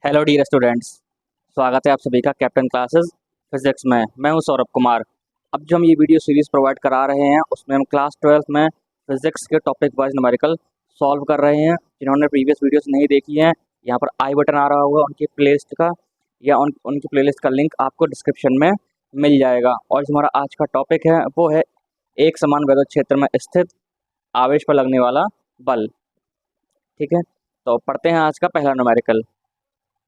Hello dear students. स्वागत है आप सभी का कैप्टन क्लासेस फिजिक्स में। मैं हूं सौरभ कुमार। अब जो हम ये वीडियो सीरीज़ प्रोवाइड करा रहे हैं उसमें हम क्लास 12th में फिजिक्स के टॉपिक वाइज न्यूमेरिकल सॉल्व कर रहे हैं। जिन्होंने प्रीवियस वीडियोस नहीं देखी हैं, यहाँ पर आई बटन आ रहा होगा उनकी प्लेलिस्ट का, या उनकी प्लेलिस्ट का लिंक आपको डिस्क्रिप्शन में मिल जाएगा। और जो हमारा आज का टॉपिक है वो है एक समान वैद्युत क्षेत्र में स्थित आवेश पर लगने वाला बल। ठीक है, तो पढ़ते हैं आज का पहला न्यूमेरिकल।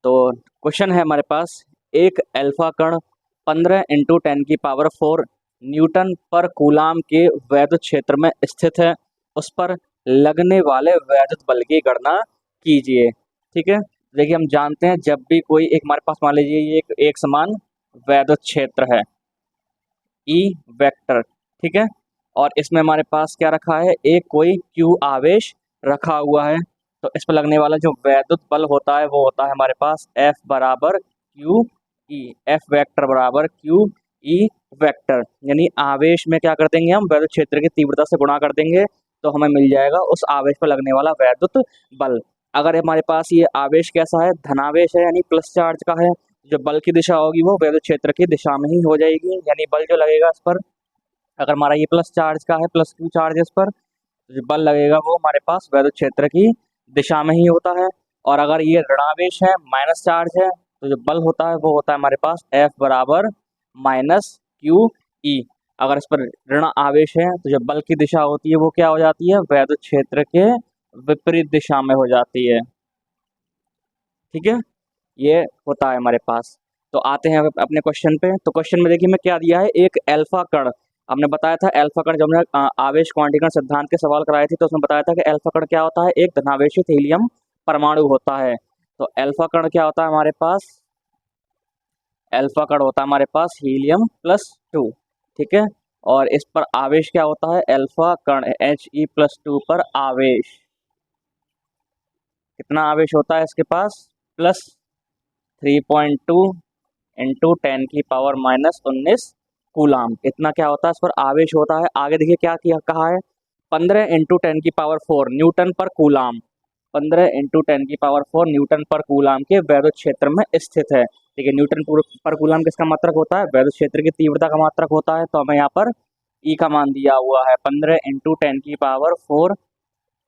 तो क्वेश्चन है हमारे पास, एक अल्फा कण 15 × 10⁴ न्यूटन पर कूलाम के वैद्युत क्षेत्र में स्थित है। उस पर लगने वाले वैद्युत बल की गणना कीजिए। ठीक है, देखिए हम जानते हैं जब भी कोई एक हमारे पास, मान लीजिए ये एक समान वैद्युत क्षेत्र है ई वेक्टर। ठीक है, और इसमें हमारे पास क्या रखा है, एक कोई क्यू आवेश रखा हुआ है। तो इस पर लगने वाला जो वैद्युत बल होता है वो होता है हमारे पास F बराबर क्यू ई, एफ वेक्टर बराबर क्यू ई वेक्टर। यानी आवेश में क्या कर देंगे, हम वैद्युत क्षेत्र की तीव्रता से गुणा कर देंगे तो हमें मिल जाएगा उस आवेश पर लगने वाला वैद्युत बल। अगर हमारे पास ये आवेश कैसा है, धनावेश है यानी प्लस चार्ज का है, जो बल की दिशा होगी वो वैद्युत क्षेत्र की दिशा में ही हो जाएगी। यानी बल जो लगेगा इस पर, अगर हमारा ये प्लस चार्ज का है, प्लस क्यू चार्ज है इस पर, तो जो बल लगेगा वो हमारे पास वैद्युत क्षेत्र की दिशा में ही होता है। और अगर ये ऋणावेश है, माइनस चार्ज है, तो जो बल होता है वो होता है हमारे पास F बराबर माइनस क्यू ई। अगर इस पर ऋण आवेश है तो जो बल की दिशा होती है वो क्या हो जाती है, वैद्युत क्षेत्र के विपरीत दिशा में हो जाती है। ठीक है, ये होता है हमारे पास। तो आते हैं अपने क्वेश्चन पे। तो क्वेश्चन में देखिए मैं क्या दिया है, एक अल्फा कण। हमने बताया था अल्फा कण, जब हमने आवेश क्वांटीकरण सिद्धांत के सवाल कराए थे तो उसमें बताया था कि अल्फा कण क्या होता है, एक धनावेशित हीलियम परमाणु होता है। तो अल्फा कण क्या होता है हमारे पास, अल्फा कण होता है हमारे पास हीलियम+2। ठीक है, और इस पर आवेश क्या होता है, अल्फा कण He+2 पर आवेश कितना आवेश होता है इसके पास, +3.2 × 10⁻⁻19 कूलाम। इतना क्या होता है इस पर आवेश होता है। आगे देखिए क्या किया कहा है, 15 × 10⁴ न्यूटन पर कूलाम। 15 × 10⁴ न्यूटन पर कूलाम के वैद्युत क्षेत्र में स्थित है। ठीक है, न्यूटन पर कूलाम किसका मात्रक होता है, वैद्युत क्षेत्र की तीव्रता का मात्रक होता है। तो हमें यहाँ पर ई का मान दिया हुआ है 15 × 10⁴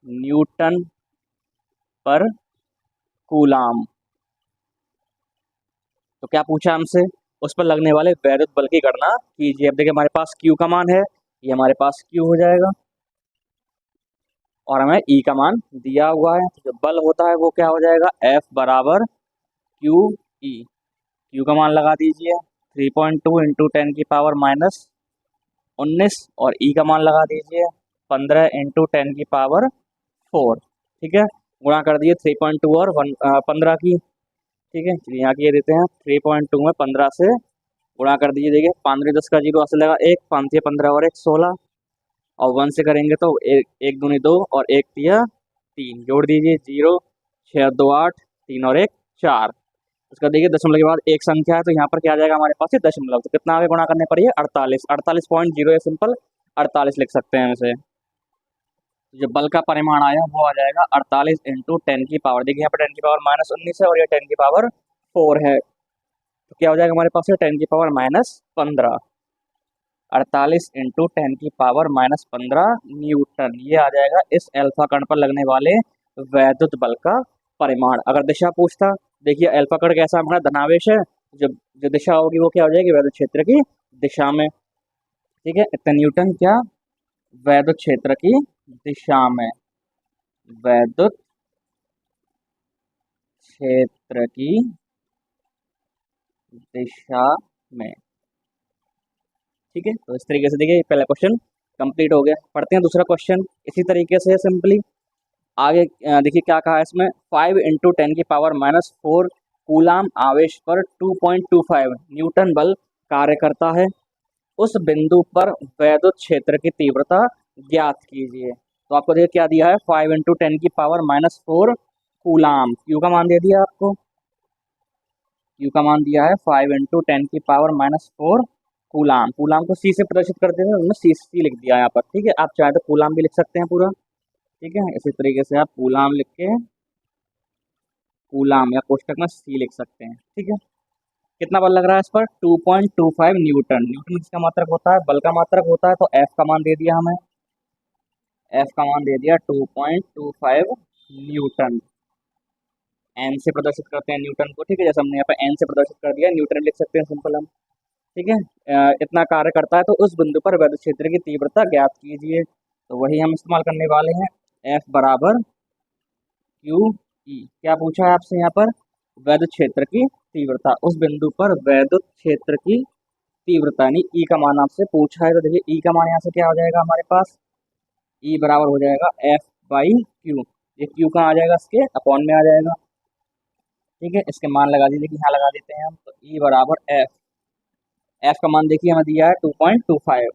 न्यूटन पर कूलाम। तो क्या पूछा हमसे, उस पर लगने वाले वैद्युत बल की गणना कीजिए। अब देखिए हमारे पास Q का मान है, ये हमारे पास Q हो जाएगा, और हमें E का मान दिया हुआ है। तो जो बल होता है वो क्या हो जाएगा, F बराबर क्यू ई। Q का मान लगा दीजिए 3.2 × 10⁻⁻19, और E का मान लगा दीजिए 15 × 10⁴। ठीक है, गुणा कर दिए 3.2 और 15 की। ठीक है, चलिए यहाँ की ये देते हैं 3.2 में 15 से गुणा कर दीजिए। देखिए 5 10 का 0 असर लगा 1, 5 15 और 1 16, और 1 से करेंगे तो 1 दूनी 2 और 1 तिया 3, जोड़ दीजिए 0 6 2 8 3 और 1 4। उसका देखिए दशमलव के बाद एक संख्या है तो यहाँ पर क्या आ जाएगा हमारे पास, ये दशमलव। तो कितना आगे गुणा करने पर ये 48, 48.0 है, सिंपल 48 लिख सकते हैं इसे। तो जो बल का परिमाण आया वो आ जाएगा 48 × 10⁻। देखिए यहाँ पर 10⁻⁻19 है और ये 10⁴ है, तो क्या हो जाएगा हमारे पास, 10⁻⁻15। 48 × 10⁻⁻15 न्यूटन, ये आ जाएगा इस अल्फा कण पर लगने वाले वैद्युत बल का परिमाण। अगर दिशा पूछता, देखिए अल्फा कण कैसा हमारा धनावेश है, जो जो दिशा होगी वो क्या हो जाएगी, वैद्युत क्षेत्र की दिशा में। ठीक है, इतना न्यूटन क्या, वैद्युत क्षेत्र की दिशा में, वैद्युत क्षेत्र की दिशा में। ठीक है, तो इस तरीके से देखिए पहला क्वेश्चन कंप्लीट हो गया। पढ़ते हैं दूसरा क्वेश्चन, इसी तरीके से सिंपली आगे। देखिए क्या कहा है इसमें, 5 × 10⁻⁻4 कूलाम आवेश पर 2.25 न्यूटन बल कार्य करता है। उस बिंदु पर वैद्युत क्षेत्र की तीव्रता ज्ञात कीजिए। तो आपको देखिए क्या दिया है, 5 × 10⁻⁻4 कूलाम। क्यू का मान दे दिया आपको, क्यू का मान दिया है 5 × 10⁻⁻4 कूलाम। कूलाम को सी से प्रदर्शित करते हैं, उन्होंने सी लिख दिया यहाँ पर। ठीक है, आप चाहे तो कूलाम भी लिख सकते हैं पूरा। ठीक है, इसी तरीके से आप कूलाम लिख के कूलाम या कोष्टक में सी लिख सकते हैं। ठीक है, कितना बल लग रहा है इस पर 2.25 न्यूटन। न्यूटन किसका मात्रक होता है, बल का मात्रक होता है। तो एफ का मान दे दिया हमें, एफ का मान दे दिया 2.25 न्यूटन। एन से प्रदर्शित करते हैं न्यूटन को। ठीक है, जैसे हमने यहाँ पर एन से प्रदर्शित कर दिया, न्यूटन लिख सकते हैं सिंपल हम। ठीक है, इतना कार्य करता है तो उस बिंदु पर वैद्युत क्षेत्र की तीव्रता ज्ञात कीजिए। तो वही हम इस्तेमाल करने वाले हैं, एफ बराबर क्यू ई। क्या पूछा है आपसे यहाँ पर, वैद्युत क्षेत्र की तीव्रता, उस बिंदु पर वैद्युत क्षेत्र की तीव्रता यानी ई का मान आपसे पूछा है। तो देखिए ई का मान यहाँ से क्या हो जाएगा हमारे पास, ई बराबर हो जाएगा एफ बाई क्यू। ये क्यू कहाँ आ जाएगा, इसके अपॉन में आ जाएगा। ठीक है, इसके मान लगा दीजिए कि यहाँ लगा देते हैं हम। तो ई बराबर एफ, एफ का मान देखिए हमें दिया है 2.25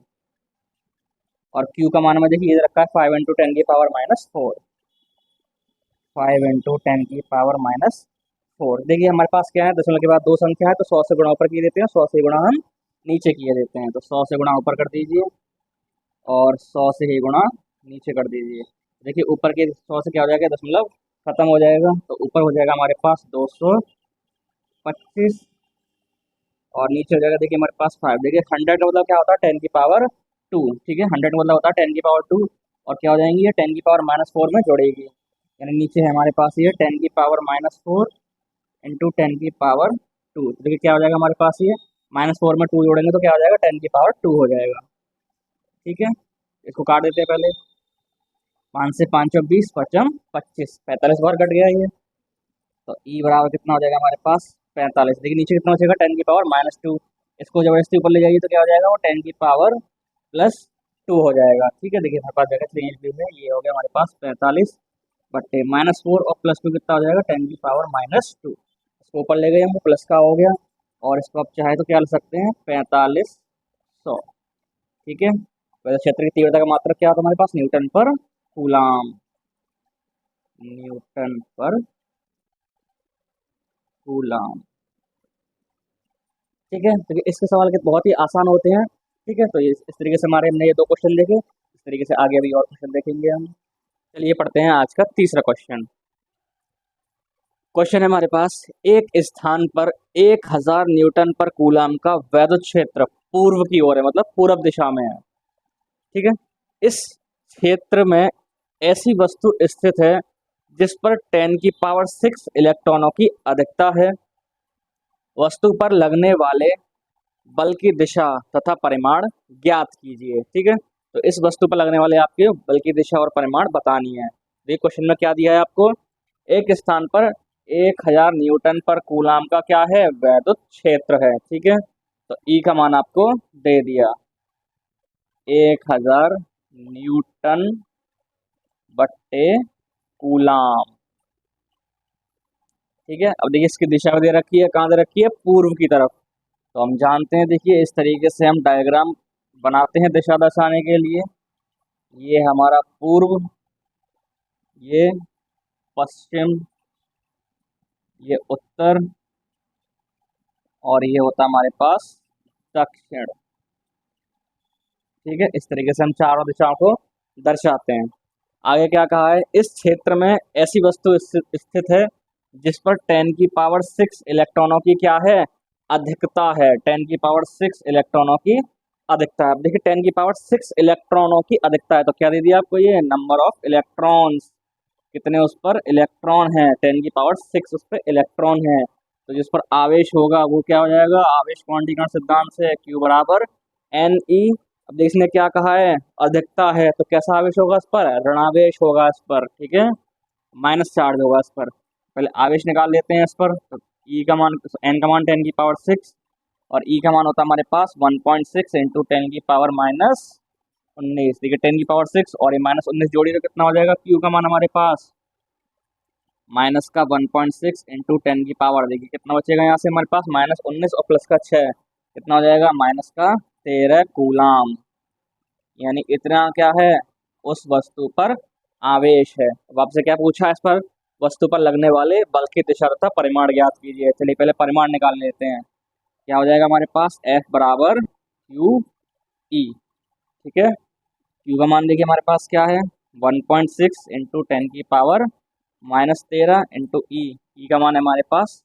और क्यू का मान हमें देखिए ये रखा है 5 × 10⁻⁴। 5 × 10⁻⁴। देखिए हमारे पास क्या है, दशमलव के बाद दो संख्या है तो 100 से गुणा ऊपर किए देते हैं, 100 से गुणा हम नीचे किए देते हैं। तो 100 से गुणा ऊपर कर दीजिए और 100 से ही गुणा नीचे कर दीजिए। देखिए ऊपर के 100 से क्या हो जाएगा, दशमलव खत्म हो जाएगा। तो ऊपर हो जाएगा हमारे पास 225 और नीचे हो जाएगा देखिए हमारे पास 5। देखिए 100 का मतलब क्या होता है, 10⁻²। ठीक है, 100 का मतलब होता है 10⁻²। और क्या हो जाएंगी ये 10⁻⁻4 में जोड़ेगी, यानी नीचे है हमारे पास ये 10⁻⁻4 इंटू 10⁻²। देखिए क्या हो जाएगा हमारे पास ये, -4 में 2 जोड़ेंगे तो क्या हो जाएगा 10⁻² हो जाएगा। ठीक है, इसको काट देते हैं पहले। 5 से 5 और 20, 5 25, 45 बार कट गया ये। तो ई बराबर कितना हो जाएगा हमारे पास 45। देखिए नीचे कितना बचेगा 10⁻²। इसको जबरदस्ती ऊपर ले जाइए तो क्या हो जाएगा वो 10⁻+2 हो जाएगा। ठीक है, देखिए हमारे पास जगह चेंज भी है, ये हो गया हमारे पास 45 बट्टे -4 और +2 कितना हो जाएगा 10⁻²। इसको ऊपर ले गए हम, प्लस का हो गया और इसको आप चाहे तो क्या लिख सकते हैं 4500। ठीक है, वैसे क्षेत्र की तीव्रता का मात्रक क्या होता है हमारे पास, न्यूटन पर कूलाम, न्यूटन पर कूलाम। ठीक है, तो इसके सवाल के बहुत ही आसान होते हैं। ठीक है, तो इस तरीके से हमारे हमने ये दो क्वेश्चन देखे, इस तरीके से आगे अभी और क्वेश्चन देखेंगे हम। चलिए पढ़ते हैं आज का तीसरा क्वेश्चन। क्वेश्चन है हमारे पास, एक स्थान पर 1000 न्यूटन पर कूलाम का वैद्युत क्षेत्र पूर्व की ओर है, मतलब पूर्व दिशा में है। ठीक है, इस क्षेत्र में ऐसी वस्तु स्थित है जिस पर 10⁶ इलेक्ट्रॉनों की अधिकता है। वस्तु पर लगने वाले बल की दिशा तथा परिमाण ज्ञात कीजिए। ठीक है, तो इस वस्तु पर लगने वाले आपके बल की दिशा और परिमाण बतानी है। देखिए क्वेश्चन में क्या दिया है आपको, एक स्थान पर 1000 न्यूटन पर कूलाम का क्या है, वैद्युत क्षेत्र है। ठीक है, तो ई का मान आपको दे दिया 1000 न्यूटन बट्टे कूलाम। ठीक है, अब देखिए इसकी दिशा दे रखी है, कहाँ दे रखी है, पूर्व की तरफ। तो हम जानते हैं, देखिए इस तरीके से हम डायग्राम बनाते हैं दिशा दर्शाने के लिए। ये हमारा पूर्व, ये पश्चिम, ये उत्तर और ये होता है हमारे पास दक्षिण। ठीक है, इस तरीके से हम चारों दिशाओं को दर्शाते हैं। आगे क्या कहा है, इस क्षेत्र में ऐसी वस्तु स्थित है जिस पर 10⁶ इलेक्ट्रॉनों की क्या है, अधिकता है। 10⁶ इलेक्ट्रॉनों की अधिकता है। अब देखिए 10⁶ इलेक्ट्रॉनों की अधिकता है तो क्या दे दिया आपको, ये नंबर ऑफ इलेक्ट्रॉन्स, कितने उस पर इलेक्ट्रॉन है, 10⁶ उस पर इलेक्ट्रॉन है। तो जिस पर आवेश होगा वो क्या हो जाएगा, आवेश क्वांटीकरण सिद्धांत से Q बराबर NE। अब देखिए इसने क्या कहा है, अधिकता है, तो कैसा आवेश होगा इस पर, ऋणावेश होगा इस पर। ठीक है, माइनस चार्ज होगा इस पर। पहले आवेश निकाल लेते हैं इस पर। तो ई का मान, एन का मान 10⁶ और ई का मान होता है हमारे पास 1.6 इंटू 10⁻⁻19। देखिए 10⁶ और ये -19 जोड़ी तो कितना हो जाएगा, क्यू का मान हमारे पास माइनस का 1.6 इंटू 10 की पावर। देखिए कितना बचेगा यहाँ से हमारे पास, -19 और प्लस का 6 कितना हो जाएगा, माइनस का 13 कूलाम। यानी इतना क्या है, उस वस्तु पर आवेश है। अब आपसे क्या पूछा है, इस पर वस्तु पर लगने वाले बल की दिशा तथा परिमाण ज्ञात कीजिए। चलिए पहले परिमाण निकाल लेते हैं। क्या हो जाएगा हमारे पास, F बराबर क्यू ई। ठीक है, क्यू का मान देखिए हमारे पास क्या है 1.6 इंटू 10 की पावर -13 इंटू ई ई का मान है हमारे पास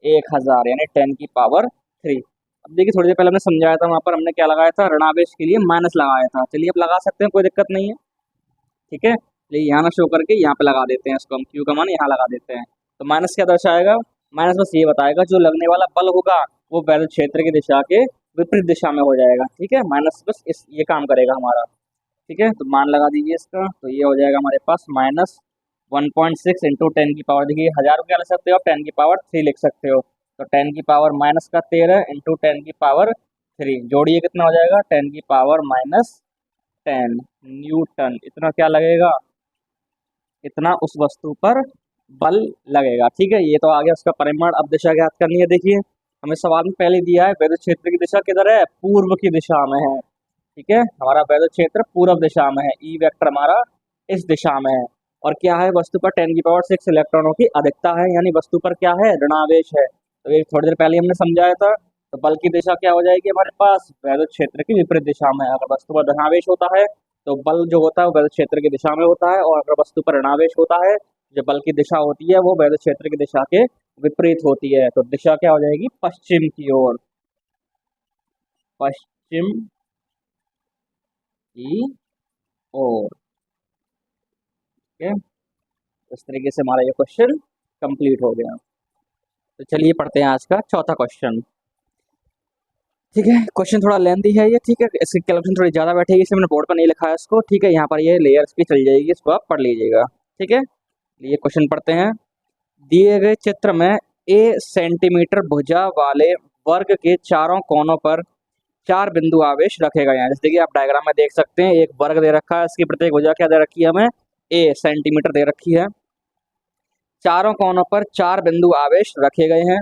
1000 यानी 10 की पावर 3। अब देखिए थोड़ी देर पहले हमने समझाया था, वहां पर हमने क्या लगाया था, ऋणावेश के लिए माइनस लगाया था। चलिए अब लगा सकते हैं, कोई दिक्कत नहीं है। ठीक है, चलिए यहाँ ना शो करके यहाँ पे लगा देते हैं इसको, हम क्यू का मान यहाँ लगा देते हैं। तो माइनस क्या दर्शाएगा, माइनस बस ये बताएगा जो लगने वाला बल होगा वो वैद्युत क्षेत्र की दिशा के विपरीत दिशा में हो जाएगा। ठीक है, माइनस बस इस ये काम करेगा हमारा। ठीक है, तो मान लगा दीजिए इसका, तो ये हो जाएगा हमारे पास -1.6 इंटू 10 की पावर, देखिए 1000 को क्या लिख सकते हो आप, 10 की पावर 3 लिख सकते हो। तो 10 की पावर -13 इंटू 10 की पावर 3 जोड़िए कितना हो जाएगा, 10 की पावर-10 न्यूटन। इतना क्या लगेगा, इतना उस वस्तु पर बल लगेगा। ठीक है, ये तो आ गया उसका परिमाण। अब दिशा ज्ञात करनी है। देखिए हमें सवाल में पहले दिया है वैद्युत क्षेत्र की दिशा किधर है, पूर्व की दिशा में है। ठीक है, हमारा वैद्युत क्षेत्र पूर्व दिशा में है, ई वेक्टर हमारा इस दिशा में है। और क्या है, वस्तु पर 10 की पावर 6 इलेक्ट्रॉनों की अधिकता है, यानी वस्तु पर क्या है, ऋणावेश है। तो ये थोड़ी देर पहले हमने समझाया था। तो बल की दिशा क्या हो जाएगी हमारे पास, वैद्युत क्षेत्र की विपरीत दिशा में। अगर वस्तु पर धनावेश होता है तो बल जो होता है वो वैद्युत क्षेत्र की दिशा में होता है, और अगर वस्तु पर ऋणावेश होता है, जो बल की दिशा होती है वो वैद्युत क्षेत्र की दिशा के विपरीत होती है। तो दिशा क्या हो जाएगी, पश्चिम की ओर, पश्चिम की ओर। ठीक है, इस तरीके से हमारा ये क्वेश्चन कंप्लीट हो गया। तो चलिए पढ़ते हैं आज का चौथा क्वेश्चन। ठीक है, क्वेश्चन थोड़ा लेंथी है ये। ठीक है, इसकी कैलकुलेशन थोड़ी ज़्यादा बैठेगी, इसलिए मैंने बोर्ड पर नहीं लिखा है इसको। ठीक है, यहाँ पर ये लेयर्स की चल जाएगी, इसको आप पढ़ लीजिएगा। ठीक है, ये क्वेश्चन पढ़ते हैं। दिए गए चित्र में ए सेंटीमीटर भुजा वाले वर्ग के चारों कोनों पर 4 बिंदु आवेश रखे गए हैं। जैसे कि आप डायग्राम में देख सकते हैं, एक वर्ग दे रखा है, इसकी प्रत्येक भुजा क्या दे रखी है हमें, ए सेंटीमीटर दे रखी है। चारों कोनों पर 4 बिंदु आवेश रखे गए हैं।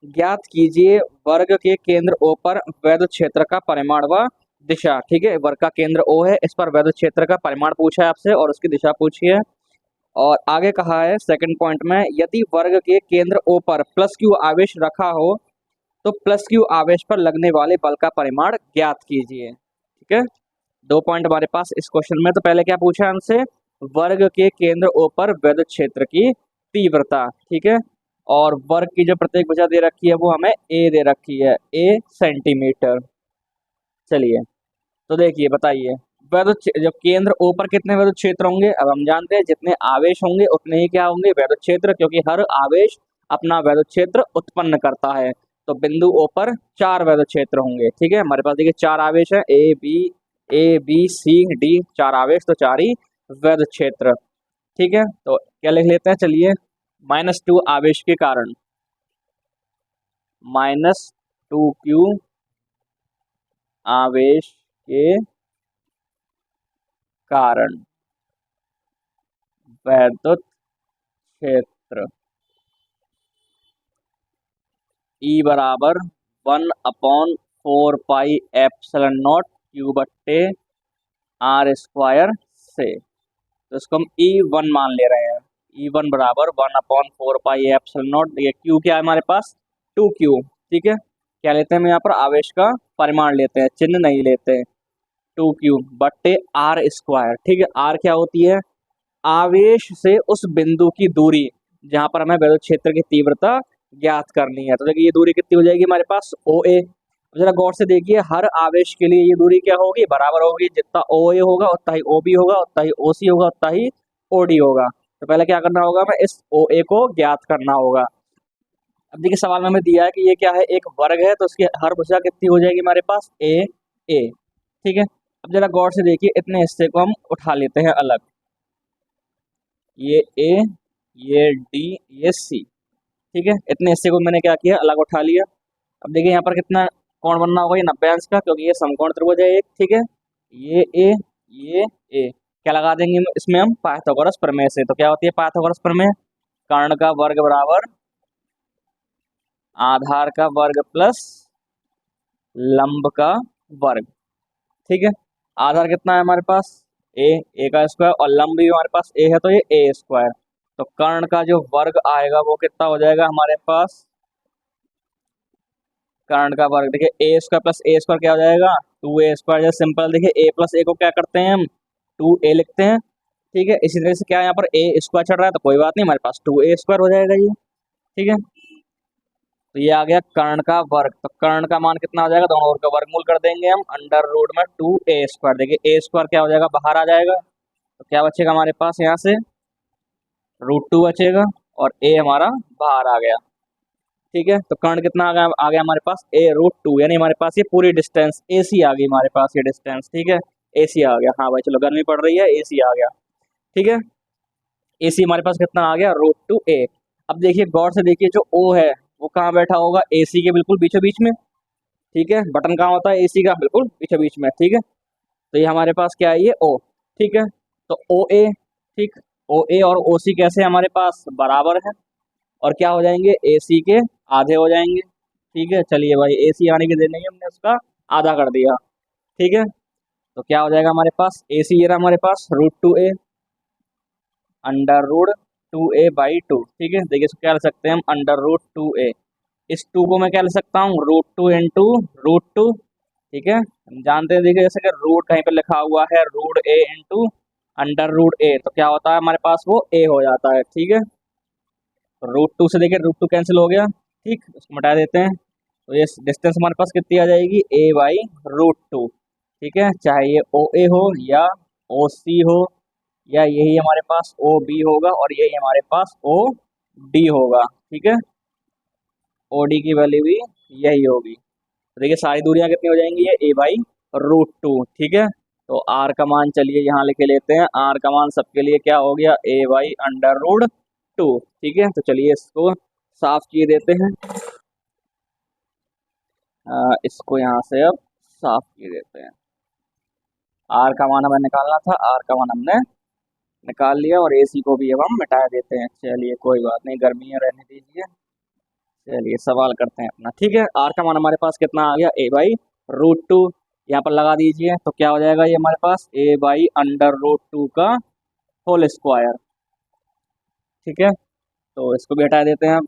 ज्ञात कीजिए वर्ग के केंद्र O पर वैद्युत क्षेत्र का परिमाण व दिशा। ठीक है, वर्ग का केंद्र O है, इस पर वैद्युत क्षेत्र का परिमाण पूछा है आपसे और उसकी दिशा पूछी है। और आगे कहा है सेकंड पॉइंट में, यदि वर्ग के केंद्र O पर +Q आवेश रखा हो तो +Q आवेश पर लगने वाले बल का परिमाण ज्ञात कीजिए। ठीक है, 2 पॉइंट हमारे पास इस क्वेश्चन में। तो पहले क्या पूछा है हमसे, वर्ग के केंद्र O पर वैद्युत क्षेत्र की तीव्रता। ठीक है, और वर्ग की जो प्रत्येक भुजा दे रखी है वो हमें ए दे रखी है, ए सेंटीमीटर। चलिए तो देखिए बताइए, जो केंद्र O पर कितने वैद्युत क्षेत्र होंगे, अब हम जानते हैं जितने आवेश होंगे उतने ही क्या होंगे, वैद्युत क्षेत्र, क्योंकि हर आवेश अपना वैद्युत क्षेत्र उत्पन्न करता है। तो बिंदु O पर 4 वैद्युत क्षेत्र होंगे। ठीक है, हमारे पास देखिए 4 आवेश है, A B C D, 4 आवेश तो 4 ही वैद्युत क्षेत्र। ठीक है, तो क्या लिख लेते हैं, चलिए -2 आवेश के कारण, -2Q आवेश के कारण वैद्युत क्षेत्र E बराबर 1/4πε0 Q/r² से। तो इसको हम E1 मान ले रहे हैं। E1 बराबर 1/4πε0, ये Q क्या है हमारे पास, 2Q। ठीक है, क्या लेते हैं हम यहाँ पर, आवेश का परिमाण लेते हैं, चिन्ह नहीं लेते हैं। 2Q/r²। ठीक है, R क्या होती है, आवेश से उस बिंदु की दूरी जहां पर हमें वैद्युत क्षेत्र की तीव्रता ज्ञात करनी है। तो देखिए ये दूरी कितनी हो जाएगी हमारे पास, OA। जरा गौर से देखिए, हर आवेश के लिए ये दूरी क्या होगी, बराबर होगी, जितना OA होगा उतना ही OB होगा, उतना ही OC होगा, उतना ही OD होगा। तो पहले क्या करना होगा, हमें इस OA को ज्ञात करना होगा। अब देखिए सवाल में हमें दिया है कि ये क्या है, एक वर्ग है, तो उसकी हर भुजा कितनी हो जाएगी हमारे पास, A। ठीक है, अब जरा गौर से देखिए, इतने हिस्से को हम उठा लेते हैं अलग, ये A, ये D, ये C। ठीक है, इतने हिस्से को मैंने क्या किया, अलग उठा लिया। अब देखिए यहाँ पर कितना कोण बनना होगा, ये 90 अंश का, क्योंकि ये समकोण त्रिभुज है एक। ठीक है, ये A, ये A, क्या लगा देंगे इसमें हम, पाइथागोरस प्रमेय से। तो क्या होती है पाइथागोरस प्रमेय, कर्ण का वर्ग बराबर आधार का वर्ग प्लस लंब का वर्ग। ठीक है, आधार कितना है हमारे पास, ए का स्क्वायर, और लंब भी हमारे पास ए है, तो ये A²। तो कर्ण का जो वर्ग आएगा वो कितना हो जाएगा हमारे पास, कर्ण का वर्ग देखिए A² प्लस A² क्या हो जाएगा, 2A²। जैसे सिंपल देखिए A प्लस A को क्या करते हैं हम, 2A लिखते हैं। ठीक है, इसी तरह से क्या यहाँ पर A² चढ़ रहा है, तो कोई बात नहीं, हमारे पास 2A² हो जाएगा ये। ठीक है। तो ये आ गया कर्ण का वर्ग, तो कर्ण का मान कितना हो जाएगा, दोनों ओर का वर्गमूल कर देंगे हम, अंडर रूट में 2a²। देखिए a² क्या हो जाएगा, बाहर आ जाएगा, तो क्या बचेगा हमारे पास यहाँ से √2 बचेगा, और a हमारा बाहर आ गया। ठीक है, तो कर्ण कितना आ गया हमारे पास a√2, यानी हमारे पास ये पूरी डिस्टेंस AC आ गई हमारे पास, ये डिस्टेंस। ठीक है, AC आ गया। हाँ भाई चलो, गर्मी पड़ रही है, AC आ गया। ठीक है, AC हमारे पास कितना आ गया, √2a। अब देखिए गौर से देखिए, जो O है वो कहाँ बैठा होगा, AC के बिल्कुल बीचों बीच में। ठीक है, बटन कहाँ होता है, AC का बिल्कुल बीचों बीच में। ठीक है, तो ये हमारे पास क्या है, ये O। ठीक है, तो OA, ठीक, OA और OC कैसे हमारे पास बराबर है, और क्या हो जाएंगे, AC के आधे हो जाएंगे। ठीक है, चलिए भाई, AC आने की देर नहीं, हमने उसका आधा कर दिया। ठीक है, तो क्या हो जाएगा हमारे पास, AC ये रहा हमारे पास √2a, अंडर रूट 2a/2। ठीक है, देखिए इसको क्या लिख सकते हैं हम, अंडर रूट 2a। इस 2 को मैं क्या लिख सकता हूँ, √2 इंटू √2। ठीक है, हम जानते हैं, देखिए जैसे कि रूट कहीं पर लिखा हुआ है √a into under root 2a, तो क्या होता है हमारे पास, वो a हो जाता है। ठीक है, तो √2 से देखिए √2 कैंसिल हो गया। ठीक, उसको मिटा देते हैं, तो ये डिस्टेंस हमारे पास कितनी आ जाएगी, a/√2। ठीक है, चाहे ये OA हो या OC हो, या यही हमारे पास OB होगा, और यही हमारे पास OD होगा। ठीक है, OD की वैल्यू भी यही होगी। तो देखिए सारी दूरियां कितनी हो जाएंगी, ये a/√2। ठीक है, तो R का मान चलिए यहाँ लिखे लेते हैं, R का मान सबके लिए क्या हो गया, a/√2। ठीक है, तो चलिए इसको साफ किए देते हैं, इसको यहाँ से अब साफ किए देते हैं। R का मान हमें निकालना था, R का मान हमने निकाल लिया, और AC को भी अब हम मिटा देते हैं। चलिए कोई बात नहीं, गर्मी है, रहने दीजिए। चलिए सवाल करते हैं अपना। ठीक है, R का मान हमारे पास कितना आ गया, a/√2। यहाँ पर लगा दीजिए, तो क्या हो जाएगा ये हमारे पास, a/√2 का होल स्क्वायर। ठीक है, तो इसको भी हटा देते हैं हम।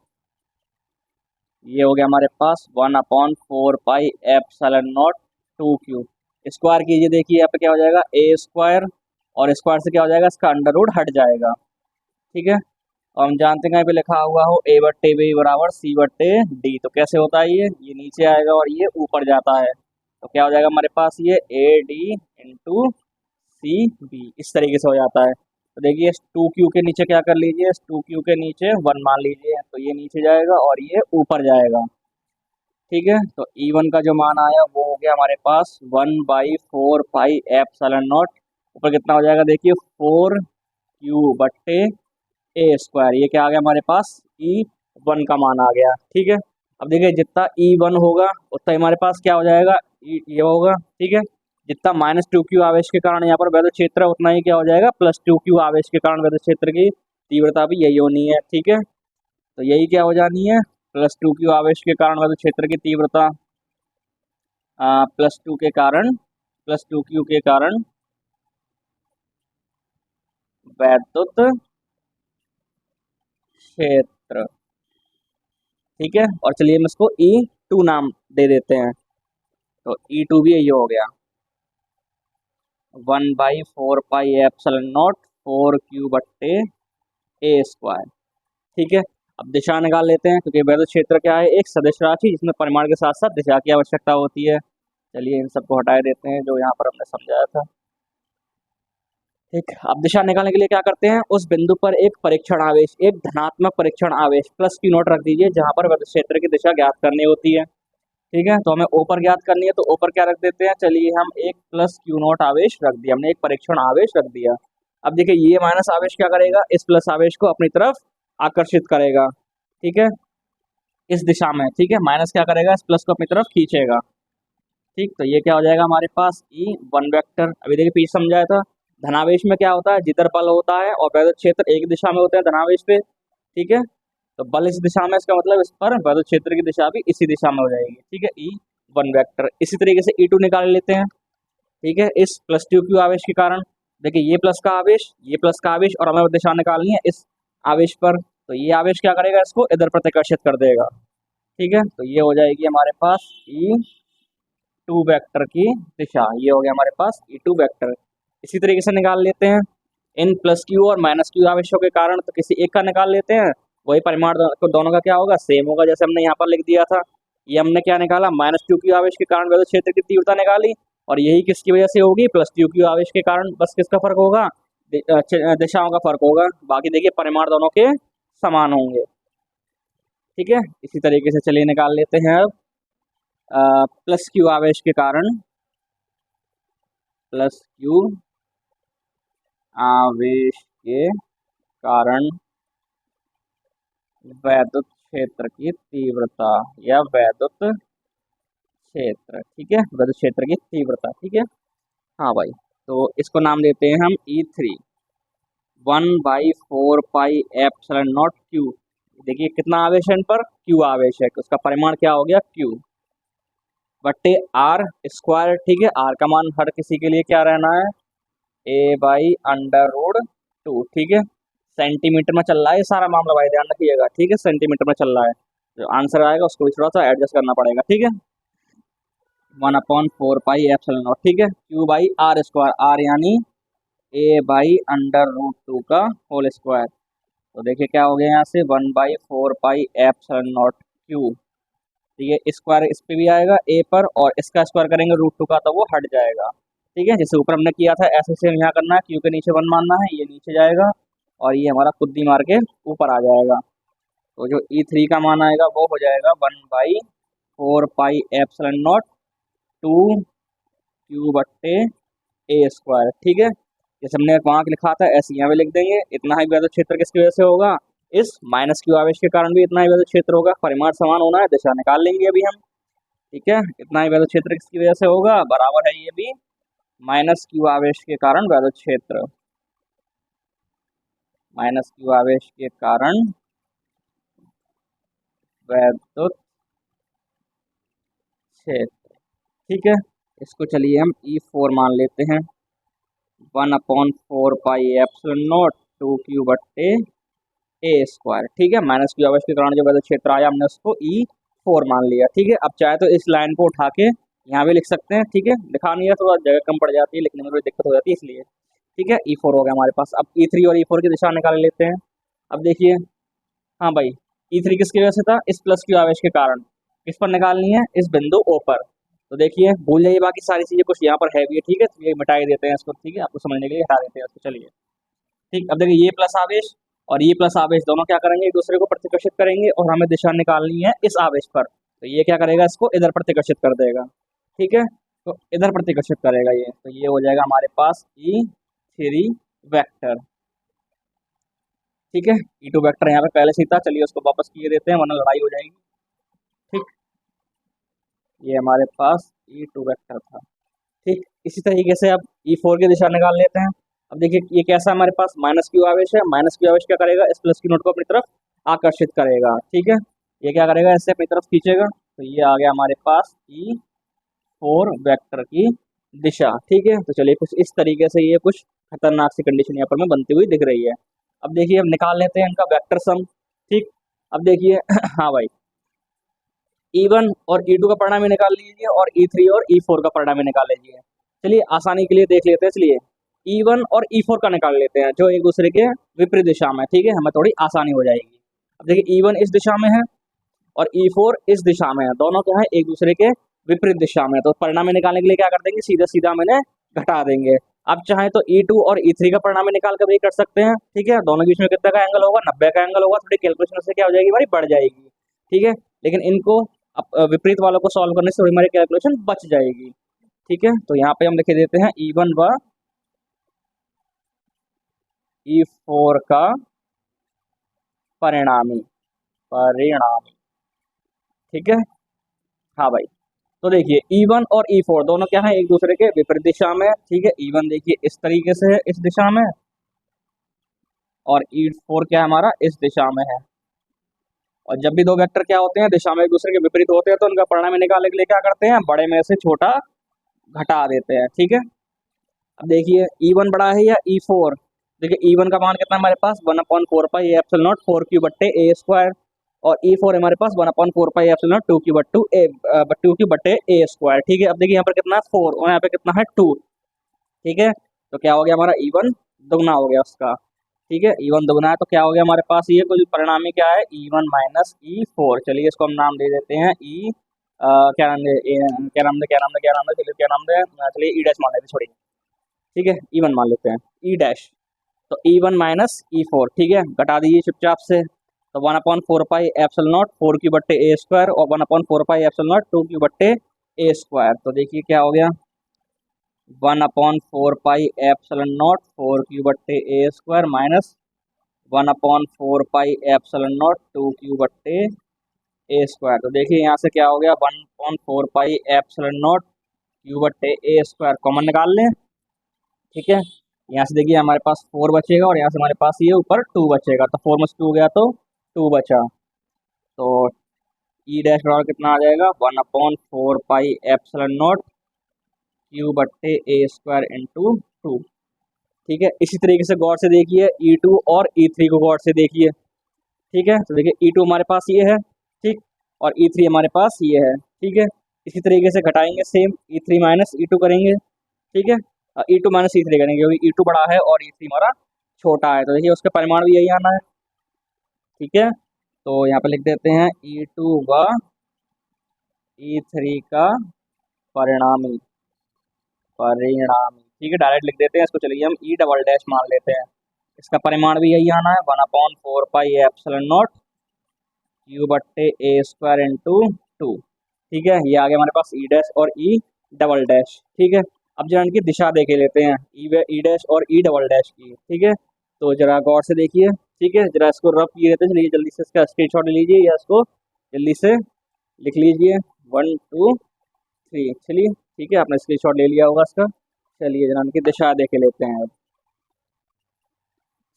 ये हो गया हमारे पास 1/4πε0 स्क्वायर कीजिए, देखिए यहाँ पे क्या हो जाएगा, a², और स्क्वायर से क्या हो जाएगा, इसका अंडर रूट हट जाएगा। ठीक है, और हम जानते हैं कहीं पे लिखा हुआ हो a/b बराबर c/d, तो कैसे होता है, ये नीचे आएगा और ये ऊपर जाता है, तो क्या हो जाएगा हमारे पास, ये AD इंटू CB, इस तरीके से हो जाता है। तो देखिए इस 2Q के नीचे क्या कर लीजिए, इस 2Q के नीचे 1 मान लीजिए, तो ये नीचे जाएगा और ये ऊपर जाएगा। ठीक है, तो E1 का जो मान आया वो हो गया हमारे पास 1/4πε0, ऊपर कितना हो जाएगा, देखिए 4Q/a²। ये क्या आ गया हमारे पास, E1 का मान आ गया। ठीक है, अब देखिए जितना E1 होगा उतना ही हमारे पास क्या हो जाएगा, ये होगा। ठीक है, जितना -2Q आवेश के कारण यहाँ पर वैद्युत क्षेत्र है, उतना ही क्या हो जाएगा, +2Q आवेश के कारण वैद्युत क्षेत्र की तीव्रता भी यही होनी है। ठीक है, तो यही क्या हो जानी है, +2Q आवेश के कारण वैद्युत क्षेत्र की तीव्रता, +2 के कारण वैद्युत क्षेत्र। ठीक है, और चलिए हम इसको E2 नाम दे देते हैं, तो E2 भी यही हो गया 1/4πε0 4Q/a²। ठीक है, अब दिशा निकाल लेते हैं, क्योंकि वैद्युत क्षेत्र क्या है, एक सदिश राशि जिसमें परिमाण के साथ साथ दिशा की आवश्यकता होती है। चलिए इन सबको हटा देते हैं जो यहाँ पर हमने समझाया था। ठीक, अब दिशा निकालने के लिए क्या करते हैं, उस बिंदु पर एक परीक्षण आवेश, एक धनात्मक परीक्षण आवेश +Q0 रख दीजिए, जहां पर वैद्युत क्षेत्र की दिशा ज्ञात करनी होती है। ठीक है, तो हमें ऊपर ज्ञात करनी है, तो ऊपर क्या रख देते हैं, चलिए हम एक +Q0 आवेश रख दिया, हमने एक परीक्षण आवेश रख दिया। अब देखिए ये माइनस आवेश क्या करेगा, इस प्लस आवेश को अपनी तरफ आकर्षित करेगा। ठीक है, इस दिशा में। ठीक है, माइनस क्या करेगा, इस प्लस को अपनी तरफ खींचेगा। ठीक, तो ये क्या हो जाएगा हमारे पास, E1 वेक्टर। अभी देखिए पीछे समझाया था, धनावेश में क्या होता है, जिधर बल होता है और वैद्युत क्षेत्र एक दिशा में होते हैं धनावेश पे। ठीक है, तो बल इस दिशा में, इसका मतलब इस पर वैद्युत क्षेत्र की दिशा भी इसी दिशा में हो जाएगी। ठीक है, E1 वेक्टर। इसी तरीके से E2 निकाल लेते हैं। ठीक है, इस +2Q आवेश के कारण, देखिए ये प्लस का आवेश, ये प्लस का आवेश, और हमें दिशा निकालनी है इस आवेश पर, तो ये आवेश क्या करेगा, इसको इधर प्रतिकर्षित कर देगा। ठीक है, तो ये हो जाएगी हमारे पास E2 वेक्टर की दिशा, ये हो गया हमारे पास E2 वेक्टर। इसी तरीके से निकाल लेते हैं इन +Q और -Q आवेशों के कारण, तो किसी एक का निकाल लेते हैं, वही परिमाण दोनों का क्या होगा, सेम होगा, जैसे हमने यहाँ पर लिख दिया था। ये हमने क्या निकाला, -2q आवेश के कारण वैद्युत क्षेत्र की तीव्रता निकाली, और यही किसकी वजह से होगी, +2q आवेश के कारण। बस किसका फर्क होगा, दिशाओं का फर्क होगा। बाकी देखिए परिमाण दोनों के समान होंगे। ठीक है, इसी तरीके से चलिए निकाल लेते हैं अब +q आवेश के कारण, +q आवेश के कारण वैद्युत क्षेत्र की तीव्रता या वैद्युत क्षेत्र। ठीक है, वैद्युत क्षेत्र की तीव्रता। ठीक है, हाँ भाई, तो इसको नाम देते हैं हम E3, 1/4πε0q। देखिए कितना आवेश है इन पर, q आवेश है, उसका परिमाण क्या हो गया, q बट्टे r स्क्वायर। ठीक है, r का मान हर किसी के लिए क्या रहना है, a/√2। ठीक है, सेंटीमीटर में चल रहा है ये सारा मामला भाई, ध्यान रखिएगा। ठीक है, सेंटीमीटर में चल रहा है, जो आंसर आएगा उसको भी थोड़ा सा एडजस्ट करना पड़ेगा। ठीक है, 1/4πε0। ठीक है, q/r², r यानी a/√2 का होल स्क्वायर। तो देखिए क्या हो गया यहाँ से, 1/4πε0q। ठीक है, स्क्वायर इस पे भी आएगा a पर, और इसका स्क्वायर करेंगे √2 का तो वो हट जाएगा। ठीक है, जैसे ऊपर हमने किया था ऐसे सेम यहाँ करना है, q के नीचे 1 मानना है, ये नीचे जाएगा और ये हमारा खुद ही मार के ऊपर आ जाएगा। तो जो E3 का मान आएगा वो हो जाएगा 1/4πε0 2q/a²। ठीक है, जैसे हमने वहाँ लिखा था ऐसे यहाँ पे लिख देंगे। इतना ही वैद्युत क्षेत्र किसकी वजह से होगा, इस -q आवेश के कारण भी इतना ही वैद्युत क्षेत्र होगा। परिमाण समान होना है, दिशा निकाल लेंगे अभी हम। ठीक है, इतना ही वैद्युत क्षेत्र किसकी वजह से होगा, बराबर है ये भी -q आवेश के कारण वैद्युत क्षेत्र, -q आवेश के कारण वैद्युत क्षेत्र। ठीक है, इसको चलिए हम E4 मान लेते हैं, 1/4πε0 2q/a²। ठीक है, -q आवेश के कारण जो वैद्युत क्षेत्र आया हमने उसको E4 मान लिया। ठीक है, अब चाहे तो इस लाइन को उठा के यहाँ भी लिख सकते हैं। ठीक है, दिखा नहीं है, थोड़ा जगह कम पड़ जाती है, लिखने में थोड़ी दिक्कत हो जाती है इसलिए। ठीक है, E4 हो गया हमारे पास। अब E3 और E4 की दिशा निकाल लेते हैं। अब देखिए, हाँ भाई, E3 किसकी वजह से था, इस +q आवेश के कारण। किस पर निकालनी है, इस बिंदु O पर। तो देखिए भूल जाइए बाकी सारी चीजें, कुछ यहाँ पर है भी है। ठीक है, तो ये मिटा ही देते हैं इसको। ठीक है, आपको समझने के लिए हटा देते हैं इसको। चलिए, ठीक, अब देखिए ये प्लस आवेश और ये प्लस आवेश दोनों क्या करेंगे, एक दूसरे को प्रतिकर्षित करेंगे, और हमें दिशा निकालनी है इस आवेश पर। तो ये क्या करेगा, इसको इधर प्रतिकर्षित कर देगा। ठीक है, तो इधर प्रतिकर्षित करेगा ये, तो ये हो जाएगा हमारे पास E3 वेक्टर। ठीक है, E2 वेक्टर यहाँ पे पहले से ही था, चलिए उसको वापस किए देते हैं वरना लड़ाई हो जाएगी। ठीक, ये हमारे पास E2 वेक्टर था। ठीक, इसी तरीके से अब E4 की दिशा निकाल लेते हैं। अब देखिए ये कैसा हमारे पास -q आवेश है, -q आवेश क्या करेगा, इस +q नोट को अपनी तरफ आकर्षित करेगा। ठीक है, ये क्या करेगा, इससे अपनी तरफ खींचेगा, तो ये आ गया हमारे पास E4 वेक्टर की दिशा। ठीक है, तो चलिए कुछ इस तरीके से ये कुछ खतरनाक सी कंडीशन यहाँ पर में बनती हुई दिख रही है। अब देखिए हम निकाल लेते हैं इनका वेक्टर सम। ठीक, अब देखिए हाँ भाई, E1 और E2 का परिणाम ही निकाल लीजिए, और E3 और E4 का परिणाम ही निकाल लीजिए। चलिए आसानी के लिए देख लेते हैं, चलिए E1 और E4 का निकाल लेते हैं, जो एक दूसरे के विपरीत दिशा में। ठीक है, हमें थोड़ी आसानी हो जाएगी। अब देखिए E1 इस दिशा में है और E4 इस दिशा में है, दोनों क्या है, एक दूसरे के विपरीत दिशा में। तो परिणाम निकालने के लिए क्या कर देंगे, सीधा सीधा मैंने घटा देंगे। अब चाहे तो E2 और E3 का परिणाम निकाल कर भी कर सकते हैं। ठीक है, दोनों के बीच में कितना का एंगल होगा, 90 का एंगल होगा। थोड़ी कैलकुलेशन से क्या हो जाएगी हमारी, बढ़ जाएगी। ठीक है, लेकिन इनको अब विपरीत वालों को सॉल्व करने से थोड़ी हमारी कैलकुलेशन बच जाएगी। ठीक है, तो यहाँ पे हम लिख देते हैं E1 व E4 का परिणामी। ठीक है, हाँ भाई, तो देखिए E1 और E4 दोनों क्या है, एक दूसरे के विपरीत दिशा में। ठीक है, E1 देखिए इस तरीके से है, इस दिशा में, और E4 क्या है हमारा, इस दिशा में है। और जब भी दो वेक्टर क्या होते हैं, दिशा में एक दूसरे के विपरीत होते हैं, तो उनका परिणाम निकालने के लिए क्या करते हैं, बड़े में से छोटा घटा देते हैं। ठीक है, अब देखिए E1 बड़ा है या E4। देखिए E1 का मान कितना हमारे पास, 1/4πε0 4q/a², और E4 हमारे पास 1/4πε0 2q/a²। ठीक है, अब देखिए यहाँ पर कितना है 4 और यहाँ पे कितना है 2। ठीक है, तो क्या हो गया हमारा E1 दुगना हो गया उसका, ठीक है, E1 दोगुना है तो क्या हो गया हमारे पास, ये कुछ परिणामी क्या है, E1 माइनस E4। चलिए इसको हम नाम दे देते हैं क्या नाम दे, चलिए क्या नाम दे, चलिए ई डैश मान लेते हैं, छोड़िए। ठीक है, E1 मान लेते हैं, ई डैश। तो E1 माइनस E4, ठीक है, घटा दीजिए चुपचाप से। तो 1/4 पाई एप्सिलॉन नॉट 4 क्यू/a² और 1/4 पाई एप्सिलॉन नॉट 2 क्यू/a²। तो देखिए क्या हो गया, 1/4 पाई एप्सिलॉन नॉट 4 क्यू/a² माइनस 1/4 पाई एप्सिलॉन नॉट 2 क्यू/a²। तो देखिए यहाँ से क्या हो गया, 1/4 पाई एप्सिलॉन नॉट क्यू/a² कॉमन निकाल लें। ठीक है, यहाँ से देखिए हमारे पास 4 बचेगा और यहाँ से हमारे पास ये ऊपर 2 बचेगा, तो 4 में से 2 गया तो 2 बचा। तो ई डैश बराबर कितना आ जाएगा, 1/4 पाई एप्सिलॉन नॉट क्यू/a² इंटू 2। ठीक है, इसी तरीके से गौर से देखिए E2 और E3 को गौर से देखिए। ठीक है, तो देखिए E2 हमारे पास ये है, ठीक, और E3 हमारे पास ये है। ठीक है, इसी तरीके से घटाएंगे, सेम E3 माइनस E2 करेंगे। ठीक है, E2 माइनस E3 करेंगे क्योंकि E2 बड़ा है और E3 हमारा छोटा है, तो देखिए उसके परिमाण भी यही आना है। ठीक है, तो यहाँ पे लिख देते हैं E2 व E3 का परिणामी परिणामी। ठीक है, डायरेक्ट लिख देते हैं इसको, चलिए हम ई डबल डैश मान लेते हैं। इसका परिमाण भी यही आना है, 1/4 पाई एप्सिलॉन नॉट क्यू/a² इंटू 2। ठीक है, ये आ गया हमारे पास ई डैश और ई डबल डैश। ठीक है, अब जरा इनकी दिशा देखे लेते हैं, ई डैश और ई डबल डैश की। ठीक है, तो जरा गौर से देखिए। ठीक है, जरा इसको रफ किए लेते हैं, चलिए जल्दी से इसका स्क्रीनशॉट ले लीजिए या इसको जल्दी से लिख लीजिए, 1 2 3। चलिए ठीक है, आपने स्क्रीनशॉट ले लिया होगा इसका। चलिए जरा इनकी दिशा देखे लेते हैं अब।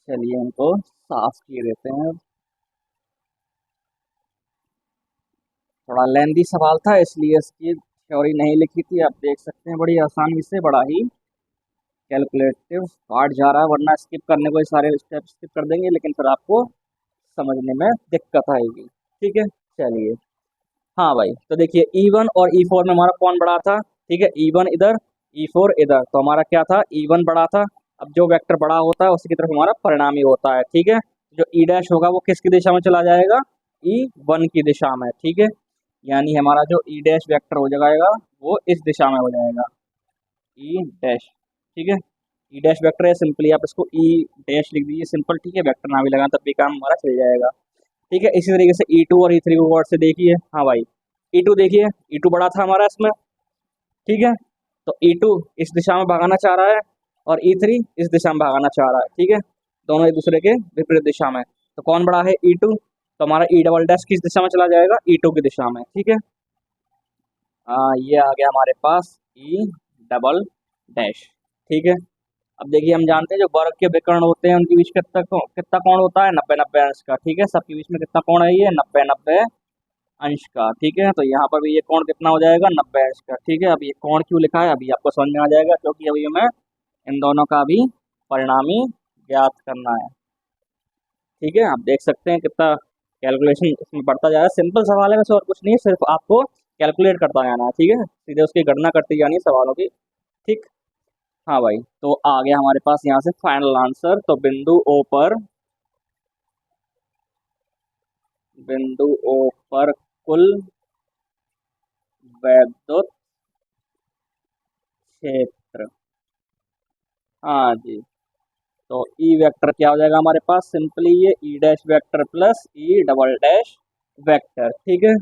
चलिए इनको साफ किए देते हैं। थोड़ा लेंदी सवाल था इसलिए इसकी थ्योरी नहीं लिखी थी, आप देख सकते हैं बड़ी आसानी से, बड़ा ही कैलकुलेटिव पार्ट जा रहा है, वरना स्किप करने को ये सारे स्टेप स्किप कर देंगे लेकिन फिर आपको समझने में दिक्कत आएगी। ठीक है, चलिए। हाँ भाई, तो देखिए E1 और E4 में हमारा कौन बड़ा था। ठीक है, E1 इधर E4 इधर, तो हमारा क्या था, E1 बड़ा था। अब जो वेक्टर बड़ा होता है उसकी तरफ हमारा परिणामी होता है। ठीक है, जो ई डैश होगा वो किसकी दिशा में चला जाएगा, E1 की दिशा में। ठीक है, यानी हमारा जो ई डैश वेक्टर हो जाएगा वो इस दिशा में हो जाएगा, ई डैश। ठीक है, ई डैश वेक्टर है, सिंपली आप इसको ई डैश लिख दीजिए, सिंपल। ठीक है, वेक्टर ना भी लगाएं तब भी काम हमारा चल जाएगा। ठीक है, इसी तरीके से E2 और E3 को गौर से देखिए। हाँ भाई, E2 देखिए, E2 बड़ा था हमारा इसमें। ठीक है, तो E2 इस दिशा में भागाना चाह रहा है और E3 इस दिशा में भागाना चाह रहा है। ठीक है, दोनों एक दूसरे के विपरीत दिशा में, तो कौन बड़ा है, E2। तो हमारा ई डबल डैश किस दिशा में चला जाएगा, E2 की दिशा में। ठीक है, ये आ गया हमारे पास ई डबल डैश। ठीक है, अब देखिए हम जानते हैं जो वर्ग के विकर्ण होते हैं उनके बीच कितना कोण होता है, 90-90 अंश का। ठीक है, सबके बीच में कितना कोण है, ये 90-90 अंश का। ठीक है, तो यहाँ पर भी ये कोण कितना हो जाएगा, 90 अंश का। ठीक है, अब ये कोण क्यों लिखा है अभी आपको समझ में आ जाएगा, क्योंकि अभी हमें इन दोनों का भी परिणामी ज्ञात करना है। ठीक है, आप देख सकते हैं कितना कैलकुलेशन इसमें बढ़ता जा रहा है। सिंपल सवाल है वैसे, और कुछ नहीं है, सिर्फ आपको कैलकुलेट करता जाना है। ठीक है, सीधे उसकी गणना करती जानी है सवालों की। ठीक, हाँ भाई, तो आ गया हमारे पास यहाँ से फाइनल आंसर। तो बिंदु ओ पर कुल वैद्युत क्षेत्र। हाँ जी, तो ई वेक्टर क्या हो जाएगा हमारे पास, सिंपली ये ई dash vector plus E double dash vector. ठीक है,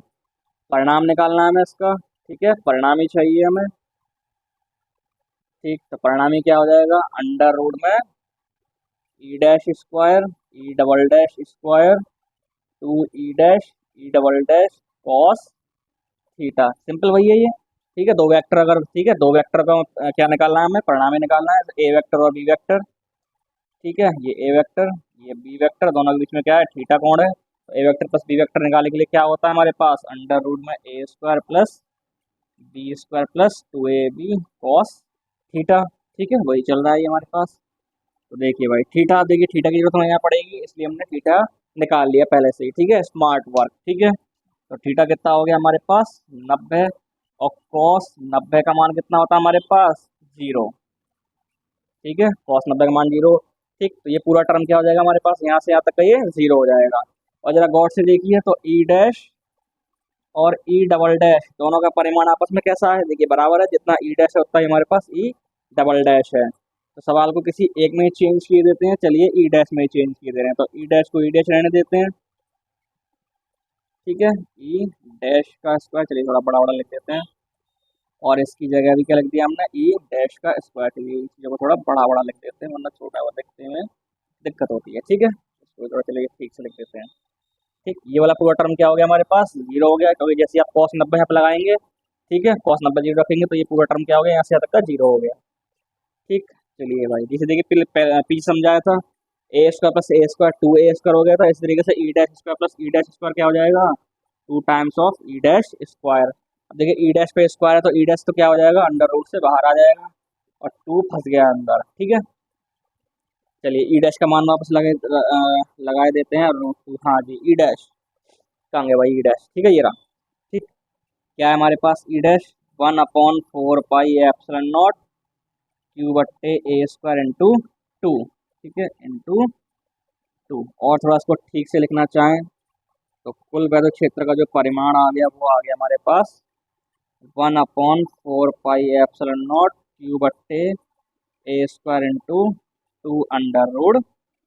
परिणाम निकालना है हमें इसका। ठीक है, परिणामी चाहिए हमें। ठीक, तो परिणामी क्या हो जाएगा, अंडर रूट में ई dash square E double dash square 2 ई डैश कॉस थीटा। सिंपल वही है ये। ठीक है, दो वेक्टर अगर, ठीक है, दो वेक्टर का क्या निकालना है हमें, परिणामी निकालना है, ए वेक्टर और बी वेक्टर। ठीक है, ये ए वेक्टर ये बी वेक्टर, दोनों के बीच में क्या है, थीटा कोण है। तो ए वेक्टर प्लस बी वेक्टर निकालने के लिए क्या होता है हमारे पास, अंडर रूट में A² plus B² plus 2AB cos theta. ठीक है, वही चल रहा है ये हमारे पास। तो देखिए भाई, थीटा, देखिए थीटा की जरूरत हमें यहाँ पड़ेगी, इसलिए हमने थीटा निकाल लिया पहले से ही। ठीक है, स्मार्ट वर्क। ठीक है, तो थीटा कितना हो गया हमारे पास, 90, और कॉस 90 का मान कितना होता है हमारे पास, 0। ठीक है, कॉस 90 का मान 0। ठीक, तो ये पूरा टर्म क्या हो जाएगा हमारे पास, यहाँ से यहाँ तक का ये जीरो हो जाएगा। और जरा गौर से देखिए तो ई डैश और ई डबल डैश दोनों का परिमाण आपस में कैसा है, देखिए बराबर है, जितना ई डैश है उतना ही हमारे पास ई डबल डैश है। तो सवाल को किसी एक में चेंज किए देते हैं, चलिए ई डैश में चेंज किए दे रहे हैं, तो ई डैश को ई डैश रहने देते हैं, ठीक है, ई डैश का स्क्वायर, चलिए थोड़ा बड़ा बड़ा लिख देते हैं, और इसकी जगह भी क्या लिख दिया हमने, ई डैश का स्क्वायर, चलिए इस चीज़ों को थोड़ा बड़ा बड़ा लिख देते हैं वरना छोटा हुआ लिखते में दिक्कत होती है, ठीक है, इसको थोड़ा चलिए ठीक से लिख देते हैं। ठीक, ये वाला पूरा टर्म क्या हो गया हमारे पास, जीरो हो गया, क्योंकि जैसे आप cos 90 यहाँ पे लगाएंगे, ठीक है, cos 90 जीरो रखेंगे तो ये पूरा टर्म क्या हो गया, यहाँ से यहाँ तक का जीरो हो गया। ठीक, चलिए भाई, जैसे देखिए पीछे समझाया था, A square plus A square two A square हो गया था, इस तरीके से E dash square plus E dash square क्या हो जाएगा, two times of E dash square. अब देखिए ई डैश पे स्क्वायर है तो ई डैश तो क्या हो जाएगा, अंडर रूट से बाहर आ जाएगा, और टू फंस गया अंदर, ठीक है। चलिए ई डैश का मान वापस लगाए देते हैं, रूट टू, हाँ जी, ई डैश कहाँ गया भाई, ई डैश, ठीक है, ये रहा। ठीक, क्या है हमारे पास, E dash 1/4 pi epsilon naught Q बट्टे ए स्क्वायर इंटू टू, ठीक है, इंटू टू। और थोड़ा इसको ठीक से लिखना चाहें तो कुल वैद्युत क्षेत्र का जो परिमाण आ गया वो आ गया हमारे पास 1/4 पाई एप्सिलॉन नॉट क्यू बट्टे A square into two under root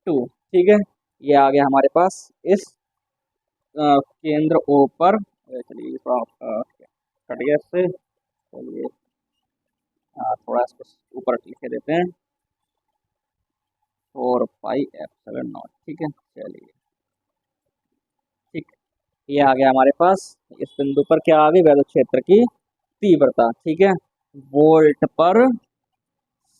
two, ठीक है। ये आ गया हमारे पास इस केंद्र ओ पर, चलिए थोड़ा कट गया इससे, चलिए थोड़ा इसको ऊपर लिखे देते हैं, 4 पाई एप्सिलॉन नॉट, ठीक है, चलिए ठीक, ये आ गया हमारे पास, इस बिंदु पर क्या आ गई, वैद्युत क्षेत्र की तीव्रता, ठीक है, वोल्ट पर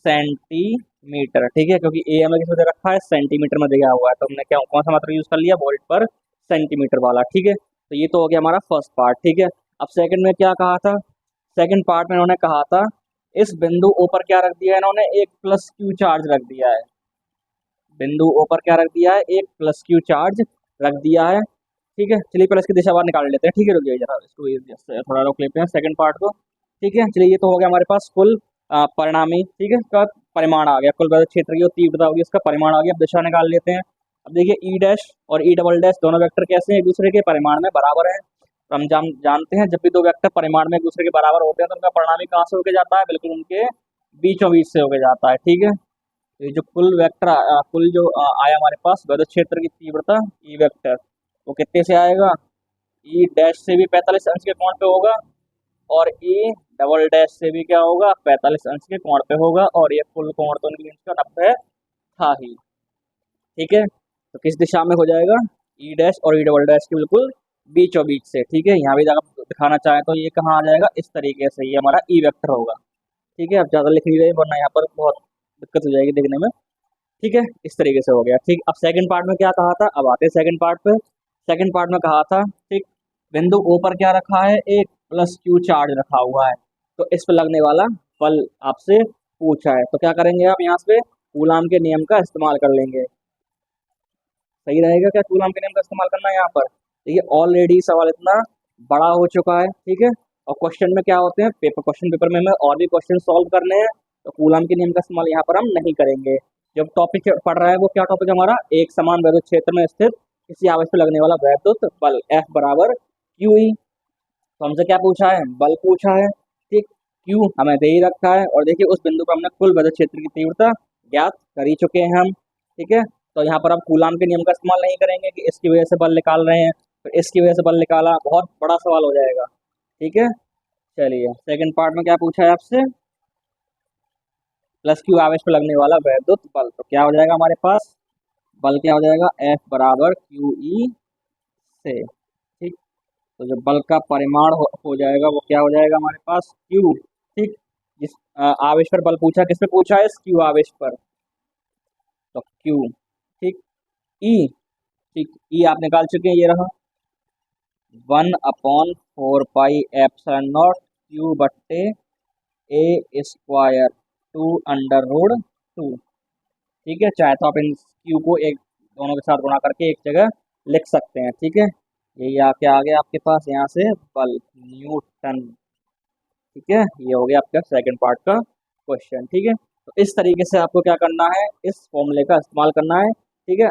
सेंटीमीटर, ठीक है, क्योंकि ए हमें किस में दे रखा है, सेंटीमीटर में दिया हुआ है, तो हमने क्या कौन सा मात्रा यूज कर लिया, वोल्ट पर सेंटीमीटर वाला, ठीक है। तो ये तो हो गया हमारा फर्स्ट पार्ट, ठीक है। अब सेकंड में क्या कहा था, सेकंड पार्ट में इन्होंने कहा था इस बिंदु ओ पर क्या रख दिया है इन्होंने, एक प्लस क्यू चार्ज रख दिया है, बिंदु ओ पर क्या रख दिया है, एक प्लस क्यू चार्ज रख दिया है, ठीक है। चलिए पहले इसकी दिशा बाहर निकाल लेते हैं, ठीक है, रुक जाइए जरा, इसको थोड़ा रोक लेते हैं सेकंड पार्ट को, ठीक है। चलिए ये तो हो गया हमारे पास कुल परिणामी, ठीक है, इसका परिमाण आ गया, कुल वैद्युत क्षेत्र की जो तीव्रता होगी इसका परिमाण आ गया। अब दिशा निकाल लेते हैं। अब देखिए ई डैश और ई डबल डैश दोनों वेक्टर कैसे हैं, एक दूसरे के परिमाण में बराबर हैं, तो हम जानते हैं जब भी दो वेक्टर परिमाण में एक दूसरे के बराबर होते हैं तो उनका परिणामी कहाँ से होके जाता है, बिल्कुल उनके बीचों बीच से होके जाता है, ठीक है। तो ये जो कुल वेक्टर कुल जो आया हमारे पास वैद्युत क्षेत्र की तीव्रता ई वेक्टर, वो कितने से आएगा, ई डैश से भी 45 अंश के कोण पे होगा, और ई डबल डैश से भी क्या होगा, 45 अंश के कोण पे होगा, और ये कुल कोण तो उनके बीच का 90 था ही, ठीक है। तो किस दिशा में हो जाएगा, ई डैश और ई डबल डैश के बिल्कुल बीचों बीच से, ठीक है। यहाँ भी अगर दिखाना चाहें तो ये कहाँ आ जाएगा, इस तरीके से ये हमारा ई वेक्टर होगा, ठीक है। अब ज़्यादा लिख नहीं रहे वरना यहाँ पर बहुत दिक्कत हो जाएगी देखने में, ठीक है, इस तरीके से हो गया, ठीक। अब सेकंड पार्ट में क्या कहा था, अब आते हैं सेकंड पार्ट पे। सेकंड पार्ट में कहा था, ठीक, बिंदु ओ पर क्या रखा है, एक प्लस क्यू चार्ज रखा हुआ है, तो इस पर लगने वाला बल आपसे पूछा है, तो क्या करेंगे आप यहाँ पे कूलाम के नियम का इस्तेमाल कर लेंगे, सही रहेगा क्या कूलाम के नियम का इस्तेमाल करना है यहाँ पर। देखिए ऑलरेडी सवाल इतना बड़ा हो चुका है, ठीक है, और क्वेश्चन में क्या होते हैं, क्वेश्चन पेपर में हमें और भी क्वेश्चन सॉल्व करने हैं, तो कूलाम के नियम का इस्तेमाल यहाँ पर हम नहीं करेंगे। जब टॉपिक पढ़ रहा है वो क्या टॉपिक हमारा, एक समान वैद्युत क्षेत्र में स्थित किसी आवेश पर लगने वाला वैद्युत बल F बराबर क्यू ई। तो हमसे क्या पूछा है, बल पूछा है, ठीक, क्यू हमें दे ही रखा है, और देखिए उस बिंदु पर हमने कुल वैद्युत क्षेत्र की तीव्रता ज्ञात कर ही चुके हैं हम, ठीक है। तो यहाँ पर आप कूलाम के नियम का इस्तेमाल नहीं करेंगे कि इसकी वजह से बल निकाल रहे हैं, तो इसकी वजह से बल निकाला, बहुत बड़ा सवाल हो जाएगा, ठीक है। चलिए सेकंड पार्ट में क्या पूछा है आपसे, प्लस क्यू आवेश पर लगने वाला वैद्युत बल, तो क्या हो जाएगा हमारे पास, बल क्या हो जाएगा, F बराबर क्यू ई से, ठीक। तो जो बल का परिमाण हो जाएगा वो क्या हो जाएगा हमारे पास, क्यू, ठीक। जिस आवेश पर बल पूछा, किस पे पूछा है, इस क्यू आवेश पर, तो क्यू, ठीक, ई, ठीक, ई आप निकाल चुके हैं, ये रहा 1/4 पाई एप्सिलॉन नॉट क्यू बट्टे A square two under root two, ठीक है। चाहे तो आप इन क्यू को एक दोनों के साथ गुणा करके एक जगह लिख सकते हैं, ठीक है। यही आके आ गया आपके पास यहाँ से बल न्यूटन, ठीक है। ये हो गया आपका सेकंड पार्ट का क्वेश्चन, ठीक है। तो इस तरीके से आपको क्या करना है, इस फॉर्मूले का इस्तेमाल करना है। ठीक है,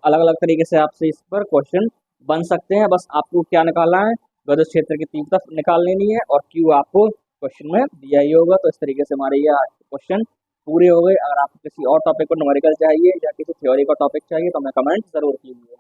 अलग अलग तरीके से आपसे इस पर क्वेश्चन बन सकते हैं। बस आपको क्या निकालना है, विद्युत क्षेत्र की तीव्रता निकाल लेनी है और क्यू आपको क्वेश्चन में दिया ही होगा। तो इस तरीके से हमारे ये क्वेश्चन पूरे हो गए। अगर आपको किसी और टॉपिक पर न्यूमेरिकल चाहिए या किसी थ्योरी का टॉपिक चाहिए तो हमें कमेंट जरूर कीजिए।